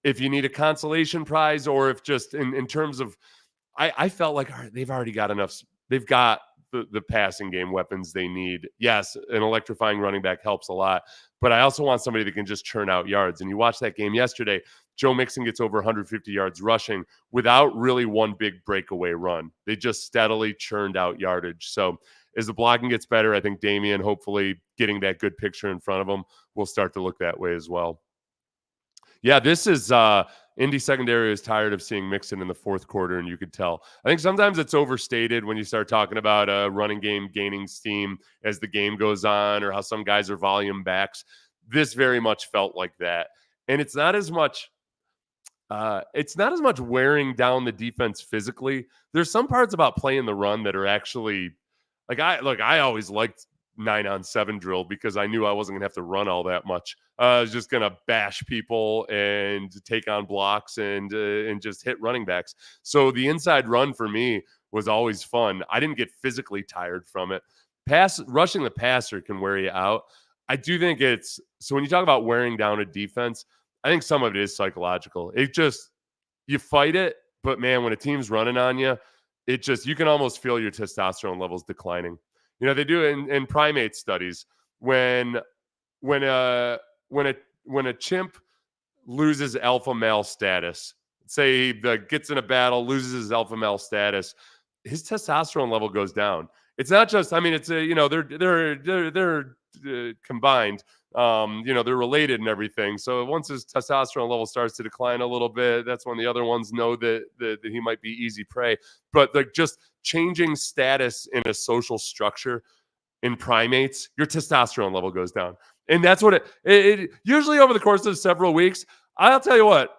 if you need a consolation prize, or if just in terms of, I felt like, all right, they've already got enough. They've got the passing game weapons they need. Yes, an electrifying running back helps a lot, but I also want somebody that can just churn out yards. And you watch that game yesterday, Joe Mixon gets over 150 yards rushing without really one big breakaway run. They just steadily churned out yardage. So as the blocking gets better, I think Dameon, hopefully getting that good picture in front of him, will start to look that way as well. Yeah, this is Indy secondary is tired of seeing Mixon in the fourth quarter, and you could tell. I think sometimes it's overstated when you start talking about a running game gaining steam as the game goes on, or how some guys are volume backs. This very much felt like that, and it's not as much. It's not as much wearing down the defense physically. There's some parts about playing the run that are actually like, I always liked 9-on-7 drill because I knew I wasn't gonna have to run all that much. I was just gonna bash people and take on blocks and just hit running backs. So the inside run for me was always fun. I didn't get physically tired from it. Rushing the passer can wear you out. I do think it's so when you talk about wearing down a defense, I think some of it is psychological. It just, you fight it, but man, when a team's running on you, it just, you can almost feel your testosterone levels declining. They do it in primate studies when when a when a chimp loses alpha male status, say he gets in a battle, loses his alpha male status, his testosterone level goes down. It's not just, I mean, it's a, they're combined. They're related and everything. So once his testosterone level starts to decline a little bit, that's when the other ones know that he might be easy prey. But like, just changing status in a social structure in primates, your testosterone level goes down. And that's what it usually over the course of several weeks. I'll tell you what,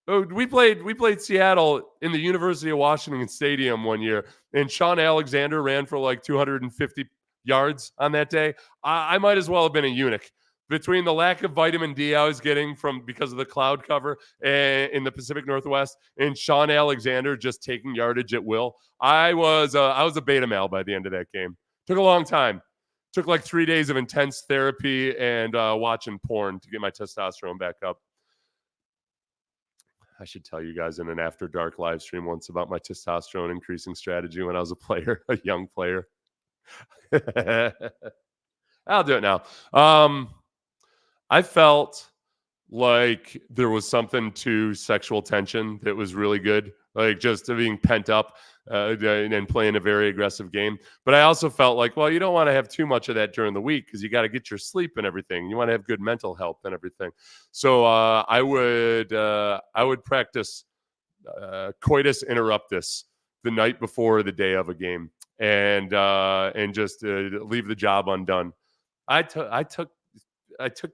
we played Seattle in the University of Washington Stadium one year, and Sean Alexander ran for like 250 yards on that day. I might as well have been a eunuch between the lack of vitamin D I was getting because of the cloud cover in the Pacific Northwest, and Sean Alexander just taking yardage at will. I was a beta male by the end of that game. Took a long time. Took like 3 days of intense therapy and watching porn to get my testosterone back up. I should tell you guys in an after dark live stream once about my testosterone increasing strategy when I was a player, a young player. I'll do it now. I felt like there was something to sexual tension that was really good, like just being pent up and playing a very aggressive game. But I also felt like, well, you don't want to have too much of that during the week because you got to get your sleep and everything. You want to have good mental health and everything. So I would practice coitus interruptus the night before the day of a game, and just leave the job undone. I took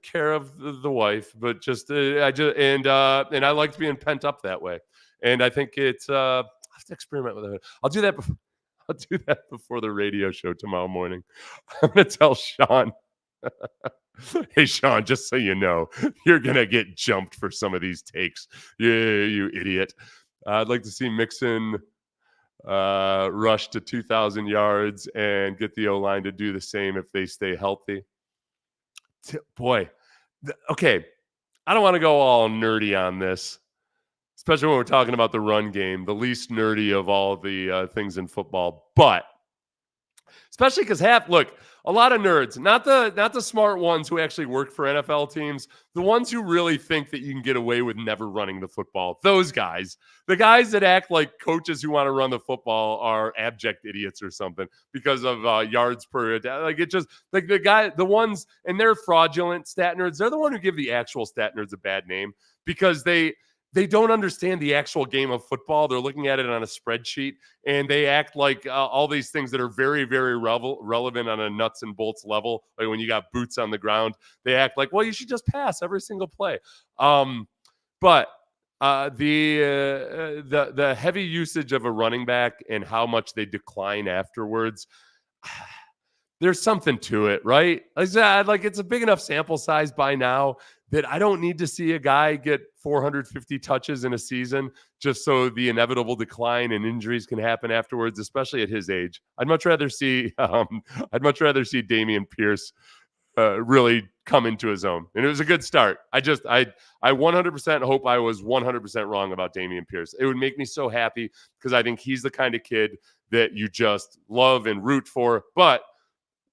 care of the wife, but just and I liked being pent up that way. And I think it's I have to experiment with it. I'll do that. I'll do that before the radio show tomorrow morning. I'm gonna tell Sean. Hey, Sean, just so you know, you're going to get jumped for some of these takes. Yeah, you idiot. I'd like to see Mixon rush to 2,000 yards and get the O-line to do the same if they stay healthy. Boy, okay, I don't want to go all nerdy on this, especially when we're talking about the run game, the least nerdy of all the things in football. But especially because a lot of nerds, not the smart ones who actually work for NFL teams, the ones who really think that you can get away with never running the football. Those guys, the guys that act like coaches who want to run the football are abject idiots or something because of yards per. Like it just like the ones, and they're fraudulent stat nerds. They're the one who give the actual stat nerds a bad name because they don't understand the actual game of football. They're looking at it on a spreadsheet, and they act like all these things that are very, very relevant on a nuts and bolts level. Like when you got boots on the ground, they act like, well, you should just pass every single play. But the heavy usage of a running back and how much they decline afterwards, there's something to it, right? Like it's a big enough sample size by now that I don't need to see a guy get 450 touches in a season just so the inevitable decline and injuries can happen afterwards, especially at his age. I'd much rather see Dameon Pierce really come into his own. And it was a good start. I 100% hope I was 100% wrong about Dameon Pierce. It would make me so happy because I think he's the kind of kid that you just love and root for. But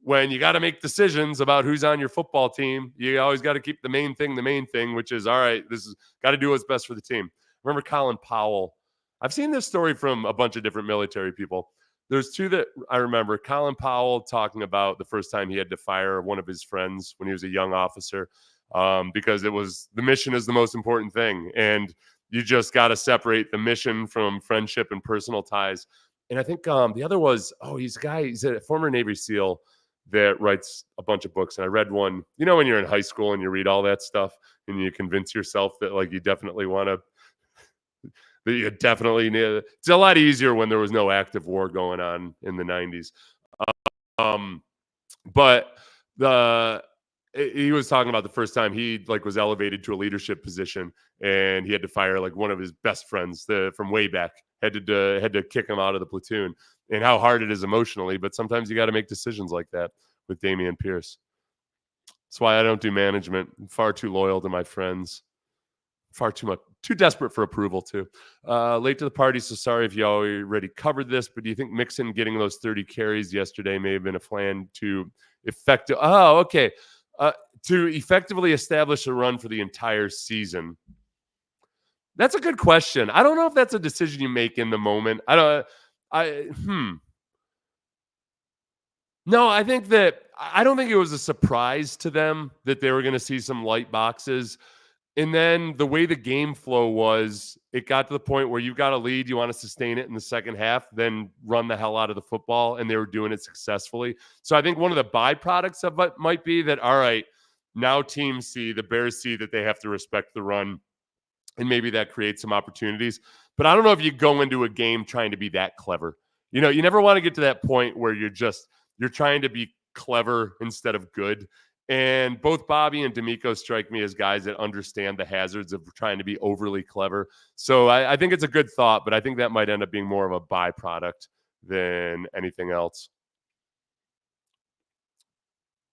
when you got to make decisions about who's on your football team, you always got to keep the main thing, which is, all right, this is got to do what's best for the team. Remember Colin Powell? I've seen this story from a bunch of different military people. There's two that I remember. Colin Powell talking about the first time he had to fire one of his friends when he was a young officer because it was the mission is the most important thing. And you just got to separate the mission from friendship and personal ties. And I think the other was, he's a former Navy SEAL that writes a bunch of books. And I read one, when you're in high school and you read all that stuff and you convince yourself that like you definitely want to, that you definitely need. It's a lot easier when there was no active war going on in the 90s. But he was talking about the first time he like was elevated to a leadership position and he had to fire like one of his best friends from way back, had to kick him out of the platoon, and how hard it is emotionally. But sometimes you got to make decisions like that with Dameon Pierce. That's why I don't do management. I'm far too loyal to my friends. Far too desperate for approval too. Late to the party, so sorry if you already covered this, but do you think Mixon getting those 30 carries yesterday may have been a plan to to effectively establish a run for the entire season? That's a good question. I don't know if that's a decision you make in the moment. No, I don't think it was a surprise to them that they were going to see some light boxes. And then the way the game flow was, it got to the point where you've got a lead, you want to sustain it in the second half, then run the hell out of the football, and they were doing it successfully. So I think one of the byproducts of it might be that, all right, now the Bears see that they have to respect the run, and maybe that creates some opportunities. But I don't know if you go into a game trying to be that clever. You never want to get to that point where you're trying to be clever instead of good. And both Bobby and D'Amico strike me as guys that understand the hazards of trying to be overly clever. So I think it's a good thought, but I think that might end up being more of a byproduct than anything else.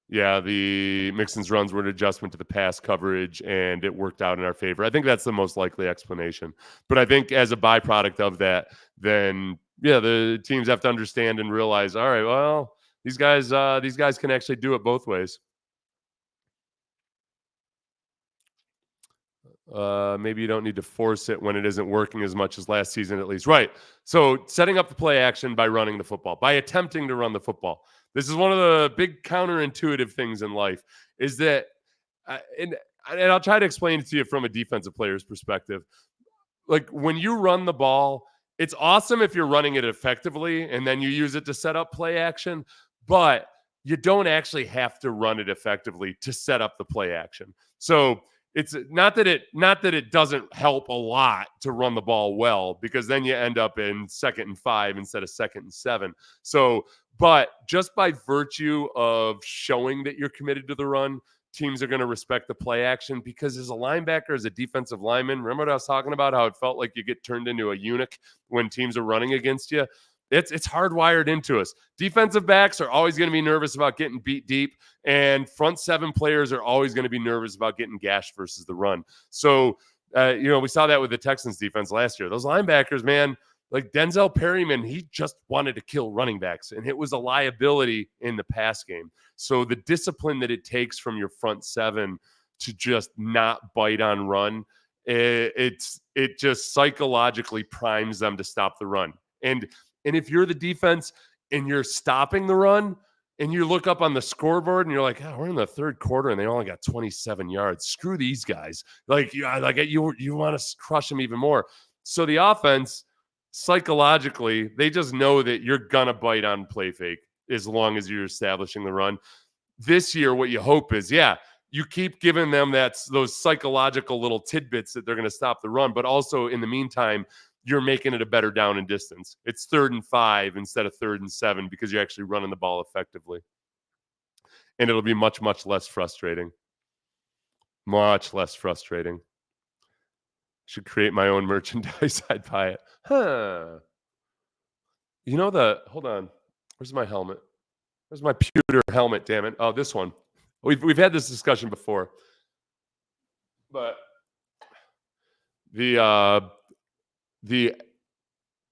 Yeah, the Mixon's runs were an adjustment to the pass coverage, and it worked out in our favor. I think that's the most likely explanation. But I think as a byproduct of that, then, the teams have to understand and realize, all right, well, these guys can actually do it both ways. Maybe you don't need to force it when it isn't working as much as last season, at least. Right. So setting up the play action by running the football, by attempting to run the football. This is one of the big counterintuitive things in life is that, and I'll try to explain it to you from a defensive player's perspective. like when you run the ball, it's awesome if you're running it effectively and then you use it to set up play action, but you don't actually have to run it effectively to set up the play action. So it's not that it doesn't help a lot to run the ball well, because then you end up in 2nd and 5 instead of 2nd and 7. So, but just by virtue of showing that you're committed to the run, teams are going to respect the play action, because as a linebacker, as a defensive lineman, remember what I was talking about, how it felt like you get turned into a eunuch when teams are running against you? It's hardwired into us. Defensive backs are always going to be nervous about getting beat deep, and front 7 players are always going to be nervous about getting gashed versus the run. So, we saw that with the Texans defense last year. Those linebackers, man, like Denzel Perryman, he just wanted to kill running backs, and it was a liability in the pass game. So the discipline that it takes from your front 7 to just not bite on run, it just psychologically primes them to stop the run. And if you're the defense and you're stopping the run and you look up on the scoreboard and you're like, oh, we're in the 3rd quarter and they only got 27 yards. Screw these guys. You want to crush them even more. So the offense, psychologically, they just know that you're going to bite on play fake as long as you're establishing the run. This year, what you hope is, you keep giving them those psychological little tidbits that they're going to stop the run, but also in the meantime, you're making it a better down and distance. It's 3rd and 5 instead of 3rd and 7, because you're actually running the ball effectively. And it'll be much, much less frustrating. Much less frustrating. Should create my own merchandise. I'd buy it. Hold on. Where's my helmet? Where's my pewter helmet, damn it? Oh, this one. We've had this discussion before. But the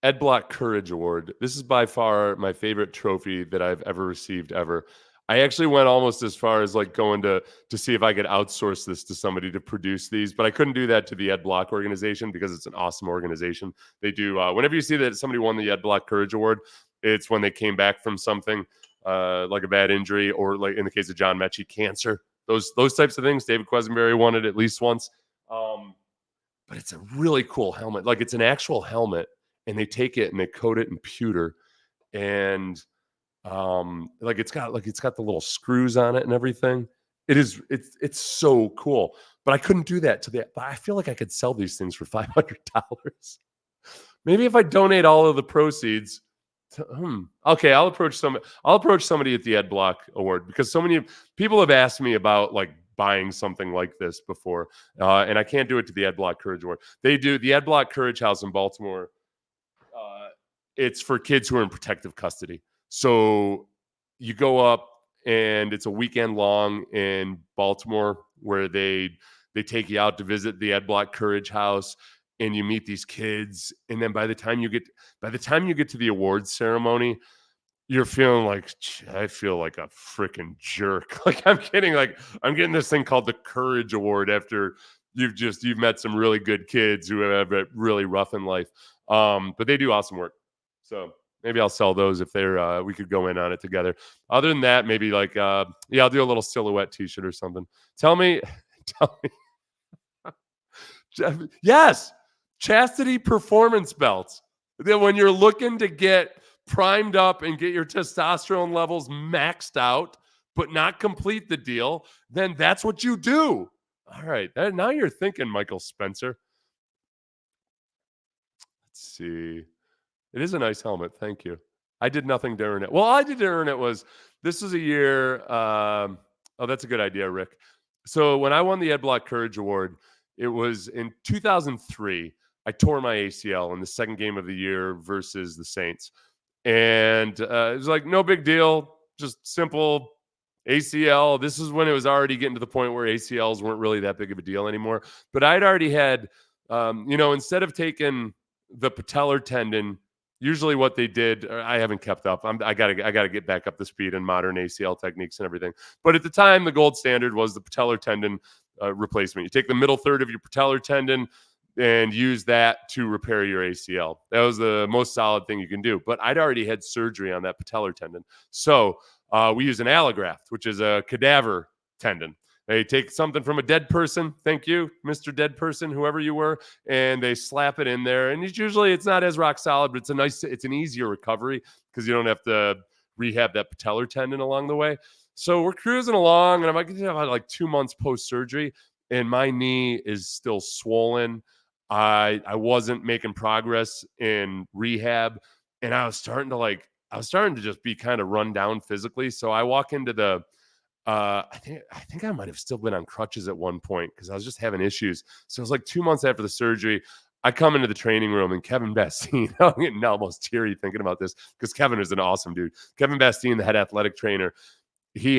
Ed Block Courage Award, this is by far my favorite trophy that I've ever received ever. I actually went almost as far as going to see if I could outsource this to somebody to produce these, but I couldn't do that to the Ed Block organization because it's an awesome organization. They do, whenever you see that somebody won the Ed Block Courage Award, it's when they came back from something like a bad injury, or like in the case of John Mechie, cancer. Those types of things. David Quesenberry won it at least once. But it's a really cool helmet. Like, it's an actual helmet, and they take it and they coat it in pewter, and it's got the little screws on it and everything. It's so cool. But I couldn't do that but I feel like I could sell these things for $500. Maybe if I donate all of the proceeds to, okay, I'll approach somebody at the Ed Block Award, because so many people have asked me about buying something like this before, and I can't do it to the Ed Block Courage Award. They do the Ed Block Courage House in Baltimore. It's for kids who are in protective custody. So you go up, and it's a weekend long in Baltimore where they take you out to visit the Ed Block Courage House, and you meet these kids. And then by the time you get to the awards ceremony, you're feeling like, I feel like a freaking jerk. I'm getting this thing called the Courage Award after you've met some really good kids who have it really rough in life. But they do awesome work. So maybe I'll sell those if we could go in on it together. Other than that, maybe I'll do a little silhouette t-shirt or something. Tell me. Yes. Chastity performance belts. Then when you're looking to get primed up and get your testosterone levels maxed out, but not complete the deal, then that's what you do. All right. Now you're thinking, Michael Spencer. Let's see. It is a nice helmet. Thank you. I did nothing to earn it. Well, I did earn it this was a year. That's a good idea, Rick. So when I won the Ed Block Courage Award, it was in 2003. I tore my ACL in the second game of the year versus the Saints. And it was no big deal, just simple ACL. This is when it was already getting to the point where ACLs weren't really that big of a deal anymore. But I'd already had, instead of taking the patellar tendon, usually what they did, I haven't kept up. I gotta get back up to speed in modern ACL techniques and everything. But at the time, the gold standard was the patellar tendon replacement. You take the middle third of your patellar tendon and use that to repair your ACL. That was the most solid thing you can do. But I'd already had surgery on that patellar tendon. So we use an allograft, which is a cadaver tendon. They take something from a dead person. Thank you, Mr. Dead Person, whoever you were, and they slap it in there. And it's not as rock solid, but it's an easier recovery because you don't have to rehab that patellar tendon along the way. So we're cruising along, and I'm like 2 months post surgery, and my knee is still swollen. I wasn't making progress in rehab, and I was starting to just be kind of run down physically. So I walk into the I think I might have still been on crutches at one point because I was just having issues. So it was like 2 months after the surgery. I come into the training room and Kevin Bastine, I'm getting almost teary thinking about this because Kevin is an awesome dude. Kevin Bastine, the head athletic trainer, he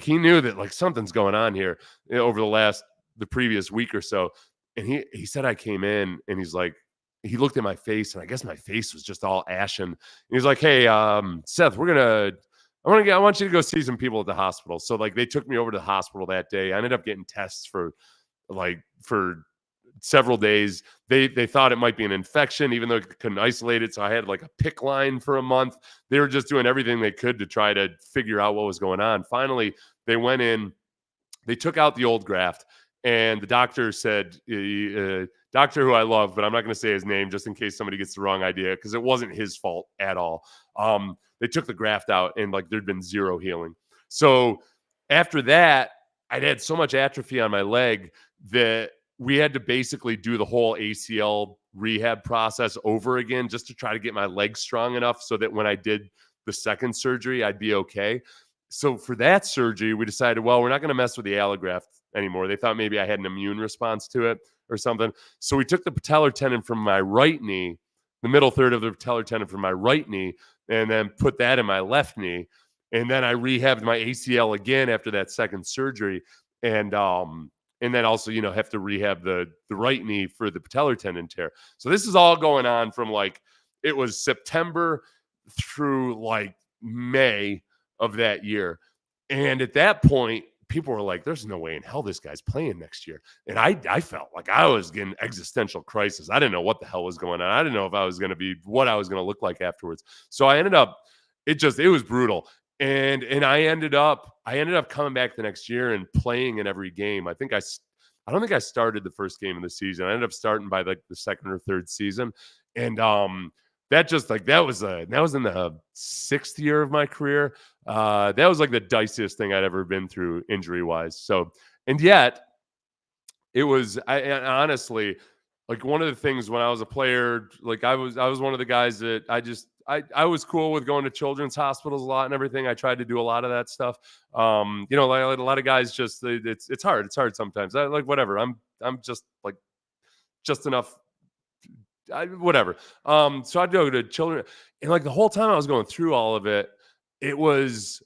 he knew that like something's going on here over the previous week or so. And he said I came in and he's like, he looked at my face and I guess my face was just all ashen. And he's like, hey, Seth, I want you to go see some people at the hospital. So like they took me over to the hospital that day. I ended up getting tests for several days. They thought it might be an infection, even though they couldn't isolate it. So I had like a PICC line for a month. They were just doing everything they could to try to figure out what was going on. Finally, they went in, they took out the old graft, and the doctor said, doctor who I love, but I'm not going to say his name just in case somebody gets the wrong idea because it wasn't his fault at all. They took the graft out and like there'd been zero healing. So after that, I'd had so much atrophy on my leg that we had to basically do the whole ACL rehab process over again just to try to get my leg strong enough so that when I did the second surgery, I'd be okay. So for that surgery, we decided, well, we're not going to mess with the allograft anymore. They thought maybe I had an immune response to it or something. So we took the patellar tendon from my right knee, the middle third of the patellar tendon from my right knee, and then put that in my left knee. And then I rehabbed my ACL again after that second surgery. And then also, have to rehab the right knee for the patellar tendon tear. So this is all going on from it was September through like May of that year. And at that point, people were like, there's no way in hell this guy's playing next year. And I felt like I was getting existential crisis. I didn't know what the hell was going on. I didn't know if I was going to be what I was going to look like afterwards. So I ended up, it was brutal. And I ended up coming back the next year and playing in every game. I don't think I started the first game of the season. I ended up starting by like the second or third season. And that was in the 6th year of my career. That was like the diciest thing I'd ever been through injury wise. So, and yet it was, honestly, like one of the things when I was a player, like I was one of the guys that I was cool with going to children's hospitals a lot and everything. I tried to do a lot of that stuff. Like a lot of guys just, it's hard. It's hard sometimes. Whatever. I'm just like, just enough. Whatever. So I'd go to children, and like the whole time I was going through all of it, it was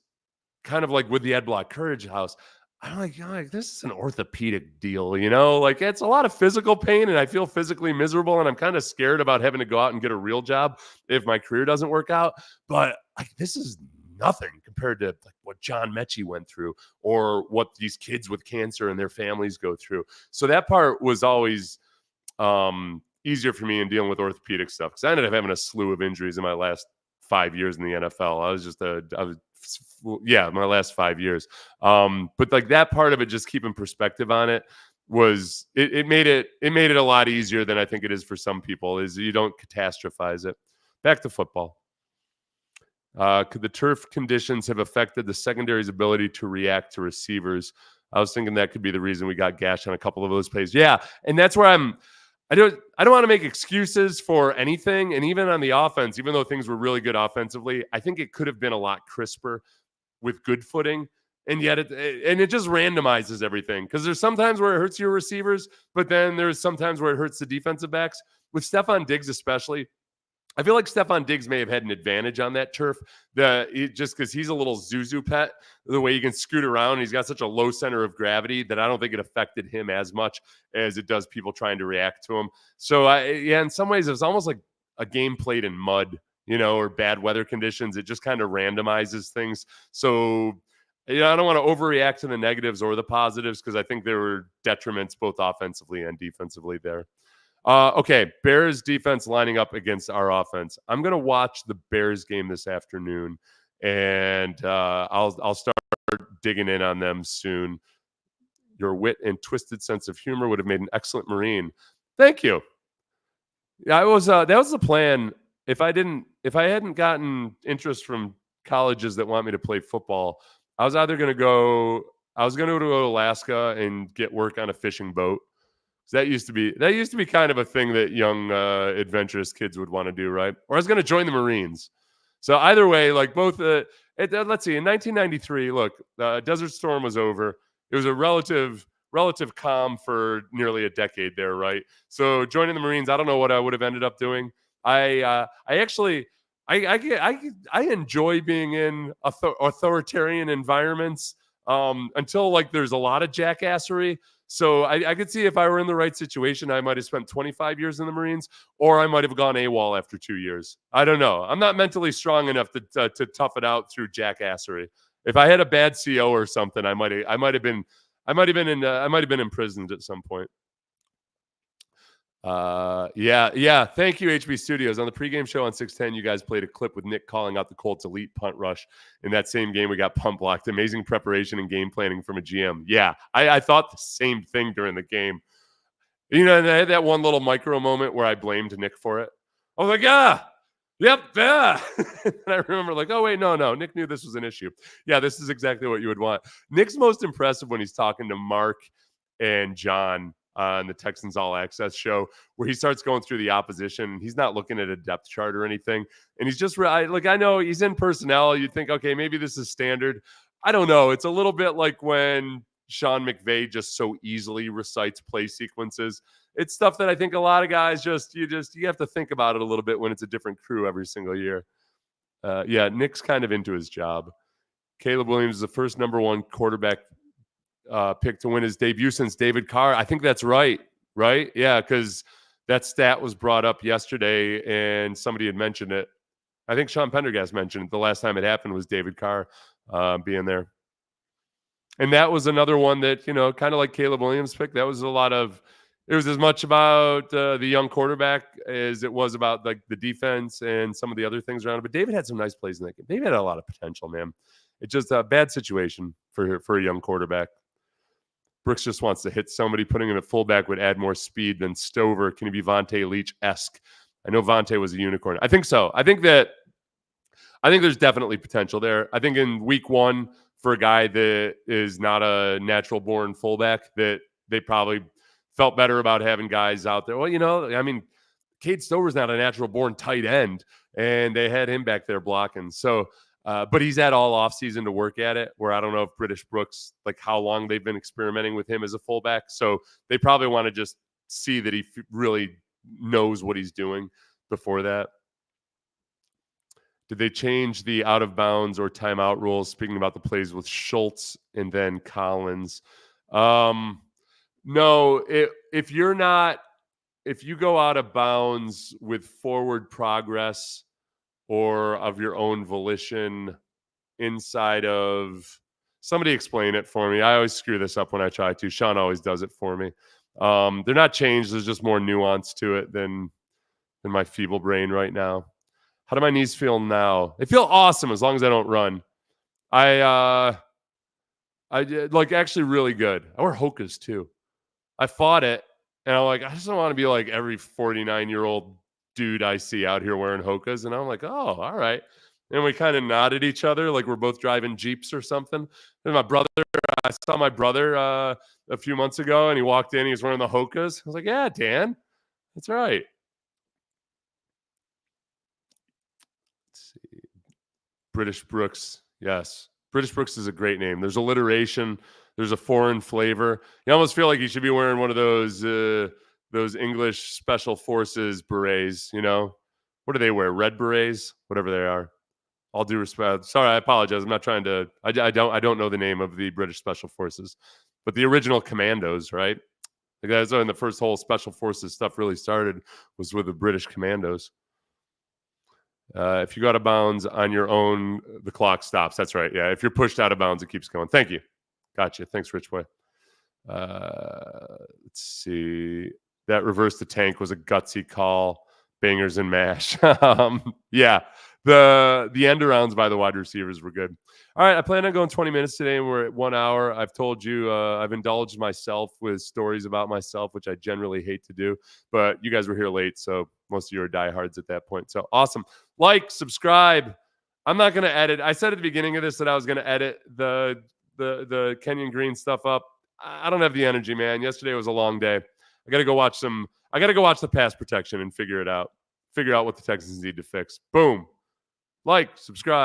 kind of like with the Ed Block Courage House. I'm like, this is an orthopedic deal, like it's a lot of physical pain and I feel physically miserable and I'm kind of scared about having to go out and get a real job if my career doesn't work out. But like, this is nothing compared to like what John Mechie went through or what these kids with cancer and their families go through. So that part was always, easier for me in dealing with orthopedic stuff because I ended up having a slew of injuries in my last 5 years in the NFL. My last 5 years. But like that part of it, just keeping perspective on it was, it made it a lot easier than I think it is for some people, is you don't catastrophize it. Back to football. Could the turf conditions have affected the secondary's ability to react to receivers? I was thinking that could be the reason we got gashed on a couple of those plays. Yeah. And that's where I don't want to make excuses for anything. And even on the offense, even though things were really good offensively, I think it could have been a lot crisper with good footing. And yet it just randomizes everything because there's sometimes where it hurts your receivers, but then there's sometimes where it hurts the defensive backs. With Stephon Diggs especially, I feel like Stephon Diggs may have had an advantage on that turf, just because he's a little Zuzu pet, the way he can scoot around. He's got such a low center of gravity that I don't think it affected him as much as it does people trying to react to him. So, in some ways, it was almost like a game played in mud, or bad weather conditions. It just kind of randomizes things. So, I don't want to overreact to the negatives or the positives because I think there were detriments both offensively and defensively there. Okay, Bears defense lining up against our offense. I'm going to watch the Bears game this afternoon, and I'll start digging in on them soon. Your wit and twisted sense of humor would have made an excellent Marine. Thank you. Yeah, that was the plan. If I hadn't gotten interest from colleges that want me to play football, I was either going to go, I was going to go to Alaska and get work on a fishing boat. So that used to be kind of a thing that young adventurous kids would want to do, right? Or I was going to join the Marines. So either way, like both. Let's see. In 1993, look, Desert Storm was over. It was a relative calm for nearly a decade there, right? So joining the Marines, I don't know what I would have ended up doing. I actually I enjoy being in authoritarian environments until like there's a lot of jackassery. So I could see if I were in the right situation, I might have spent 25 years in the Marines, or I might have gone AWOL after 2 years. I don't know. I'm not mentally strong enough to tough it out through jackassery. If I had a bad CO or something, I might have been imprisoned at some point. Yeah. Thank you, HB Studios. On the pregame show on 610, you guys played a clip with Nick calling out the Colts' elite punt rush. In that same game, we got punt blocked. Amazing preparation and game planning from a GM. Yeah, I thought the same thing during the game. And I had that one little micro moment where I blamed Nick for it. I was like, yep, yeah. And I remember like, oh, wait, no. Nick knew this was an issue. Yeah, this is exactly what you would want. Nick's most impressive when he's talking to Mark and John on the Texans All Access show, where he starts going through the opposition. He's not looking at a depth chart or anything. And he's just I know he's in personnel. You'd think, okay, maybe this is standard. I don't know. It's a little bit like when Sean McVay just so easily recites play sequences. It's stuff that I think a lot of guys you have to think about it a little bit when it's a different crew every single year. Yeah, Nick's kind of into his job. Caleb Williams is the first number one quarterback pick to win his debut since David Carr. I think that's right? Yeah, because that stat was brought up yesterday and somebody had mentioned it. I think Sean Pendergast mentioned it. The last time it happened was David Carr being there. And that was another one that, kind of like Caleb Williams' pick, that was it was as much about the young quarterback as it was about like the defense and some of the other things around it. But David had some nice plays in that game. David had a lot of potential, man. It's just a bad situation for a young quarterback. Brooks just wants to hit somebody. Putting him at fullback would add more speed than Stover. Can he be Vontae Leach-esque? I know Vontae was a unicorn. I think so. I think there's definitely potential there. I think in week one, for a guy that is not a natural born fullback, that they probably felt better about having guys out there. Well, Cade Stover's not a natural born tight end, and they had him back there blocking. So, but he's had all offseason to work at it, where I don't know if British Brooks, like how long they've been experimenting with him as a fullback. So they probably want to just see that he really knows what he's doing before that. Did they change the out of bounds or timeout rules? Speaking about the plays with Schultz and then Collins. No, if you go out of bounds with forward progress or of your own volition inside of, somebody explain it for me. I always screw this up when I try to. Sean always does it for me. They're not changed. There's just more nuance to it than my feeble brain right now. How do my knees feel now? They feel awesome as long as I don't run. I like actually really good. I wear Hokas too. I fought it, and I'm like, I just don't want to be like every 49-year-old dude I see out here wearing Hokas. And I'm like, oh, all right. And we kind of nodded at each other like we're both driving Jeeps or something. And I saw my brother a few months ago, and he walked in. He was wearing the Hokas. I was like, yeah, Dan, that's right. British Brooks. Yes. British Brooks is a great name. There's alliteration. There's a foreign flavor. You almost feel like you should be wearing one of those English special forces berets, What do they wear? Red berets? Whatever they are. All due respect. Sorry, I apologize. I'm not trying to I don't know the name of the British special forces. But the original commandos, right? Like that's when the first whole special forces stuff really started, was with the British commandos. If you go out of bounds on your own, the clock stops. That's right. Yeah. If you're pushed out of bounds, it keeps going. Thank you. Gotcha. Thanks, Rich Boy. Let's see. That reverse the tank was a gutsy call. Bangers and mash. Yeah. The end arounds by the wide receivers were good. All right, I plan on going 20 minutes today, and we're at 1 hour. I've told you I've indulged myself with stories about myself, which I generally hate to do, but you guys were here late, so most of you are diehards at that point. So awesome. Like, subscribe. I'm not going to edit. I said at the beginning of this that I was going to edit the Kenyon Green stuff up. I don't have the energy, man. Yesterday was a long day. I got to go watch the pass protection and figure it out. Figure out what the Texans need to fix. Boom. Like, subscribe.